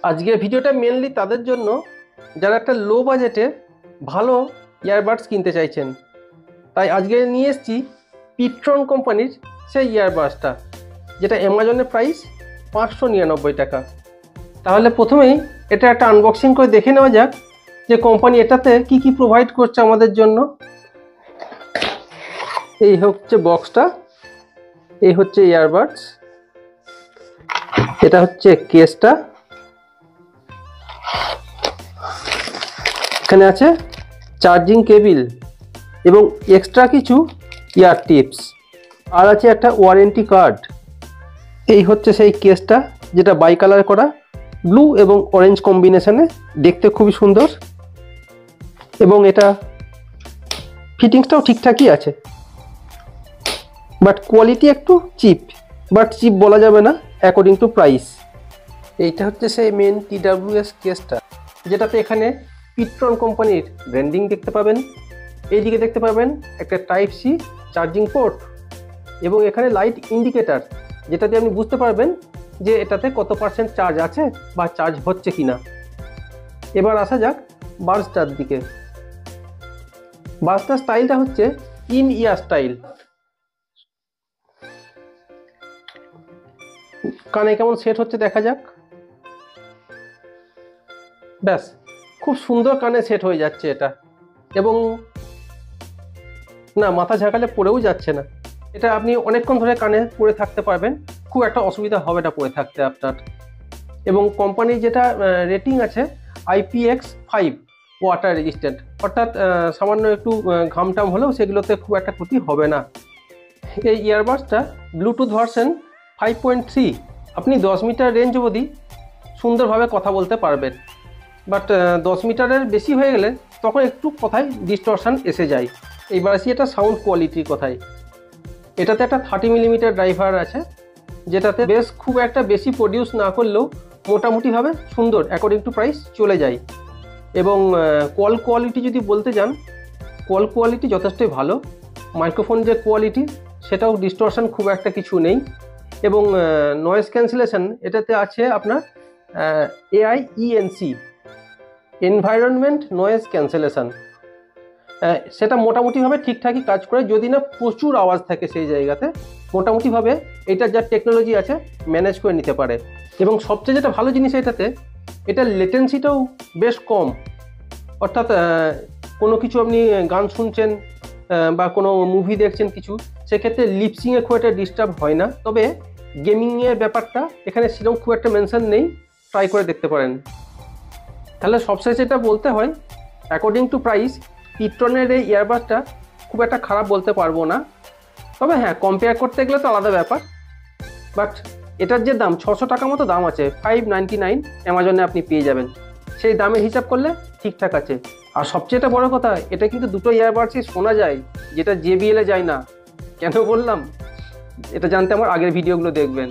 আজকের ভিডিওটা মেনলি তাদের জন্য যারা একটা লো বাজেটে ভালো ইয়ারবাডস কিনতে চাইছেন। তাই আজকে নিয়ে এসেছি পিট্রন কোম্পানির সেই ইয়ারবাডসটা, যেটা অ্যামাজনের প্রাইস 599 টাকা। তাহলে প্রথমেই এটা একটা আনবক্সিং করে দেখে নেওয়া যাক যে কোম্পানি এটাতে কি কি প্রোভাইড করছে আমাদের জন্য। এই হচ্ছে বক্সটা, এই হচ্ছে ইয়ারবাডস, এটা হচ্ছে কেসটা, এখানে আছে চার্জিং কেবিল এবং এক্সট্রা কিছু ইয়ার টিপস, আর আছে একটা ওয়ারেন্টি কার্ড। এই হচ্ছে সেই কেসটা যেটা বাই কালার করা, ব্লু এবং অরেঞ্জ কম্বিনেশনে, দেখতে খুবই সুন্দর এবং এটা ফিটিংসটাও ঠিকঠাকই আছে, বাট কোয়ালিটি একটু চিপ, বাট চিপ বলা যাবে না অ্যাকর্ডিং টু প্রাইস। এইটা হচ্ছে সেই মেন TWS কেসটা, যেটাতে এখানে পিট্রন কোম্পানির ব্র্যান্ডিং দেখতে পাবেন। এইদিকে দেখতে পাবেন একটা টাইপ সি চার্জিং পোর্ট এবং এখানে লাইট ইন্ডিকেটার, যেটাতে আপনি বুঝতে পারবেন যে এটাতে কত পার্সেন্ট চার্জ আছে বা চার্জ হচ্ছে কিনা। এবার আসা যাক বার্সটার দিকে। বার্সটার স্টাইলটা হচ্ছে ইন ইয়ার স্টাইল। কানে কেমন সেট হচ্ছে দেখা যাক। ব্যাস, খুব সুন্দর কানে সেট হয়ে যাচ্ছে এটা, এবং না মাথা ঝাঁকালে পড়েও যাচ্ছে না। এটা আপনি অনেকক্ষণ ধরে কানে পরে থাকতে পারবেন, খুব একটা অসুবিধা হবে না পরে থাকতে আপনার। এবং কোম্পানির যেটা রেটিং আছে IPX5 ওয়াটার রেজিস্ট্যান্ট, অর্থাৎ সামান্য একটু ঘামটাম হলেও সেগুলোতে খুব একটা ক্ষতি হবে না। এই ইয়ারবাডসটা ব্লুটুথ ভার্সন 5.3, আপনি 10 মিটার রেঞ্জ অবধি সুন্দরভাবে কথা বলতে পারবেন, বাট 10 মিটারের বেশি হয়ে গেলে তখন একটু কথায় ডিস্টরশন এসে যায়। এইবার আসি এটা সাউন্ড কোয়ালিটির কথায়। এটাতে একটা 30 মিলিমিটার ড্রাইভার আছে, যেটাতে বেশ খুব একটা বেশি প্রডিউস না করলেও মোটামুটিভাবে সুন্দর অ্যাকর্ডিং টু প্রাইস চলে যায়। এবং কল কোয়ালিটি যদি বলতে যান, কল কোয়ালিটি যথেষ্টই ভালো। মাইক্রোফোন যে কোয়ালিটি সেটাও ডিস্টরশন খুব একটা কিছু নেই। এবং নয়েজ ক্যান্সেলেশন এটাতে আছে আপনার AIENC, এনভায়রনমেন্ট নয়েজ ক্যান্সেলেশন। সেটা মোটামুটিভাবে ঠিকঠাকই কাজ করে, যদি না প্রচুর আওয়াজ থাকে সেই জায়গাতে মোটামুটিভাবে এটা যা টেকনোলজি আছে ম্যানেজ করে নিতে পারে। এবং সবচেয়ে যেটা ভালো জিনিস এটাতে, এটার লেটেন্সিটাও বেশ কম, অর্থাৎ কোনো কিছু আপনি গান শুনছেন বা কোনো মুভি দেখছেন কিছু, সেক্ষেত্রে লিপসিংয়ে খুব একটা ডিস্টার্ব হয় না। তবে গেমিংয়ের ব্যাপারটা এখানে সেরকম খুব একটা মেনশন নেই, ট্রাই করে দেখতে পারেন। তাহলে সবশেষে এটা বলতে হয় অ্যাকর্ডিং টু প্রাইস পিট্রনের এই ইয়ারবাডসটা খুব একটা খারাপ বলতে পারবো না। তবে হ্যাঁ, কম্পেয়ার করতে গেলে তো আলাদা ব্যাপার, বাট এটার যে দাম 600 টাকা মতো দাম আছে, 599 অ্যামাজনে আপনি পেয়ে যাবেন। সেই দামের হিসাব করলে ঠিকঠাক আছে। আর সবচেয়ে বড় কথা, এটা কিন্তু দুটো ইয়ারবাডসই শোনা যায়, যেটা JBL-এ যায় না। কেন বললাম? এটা জানতে আমার আগের ভিডিওগুলো দেখবেন।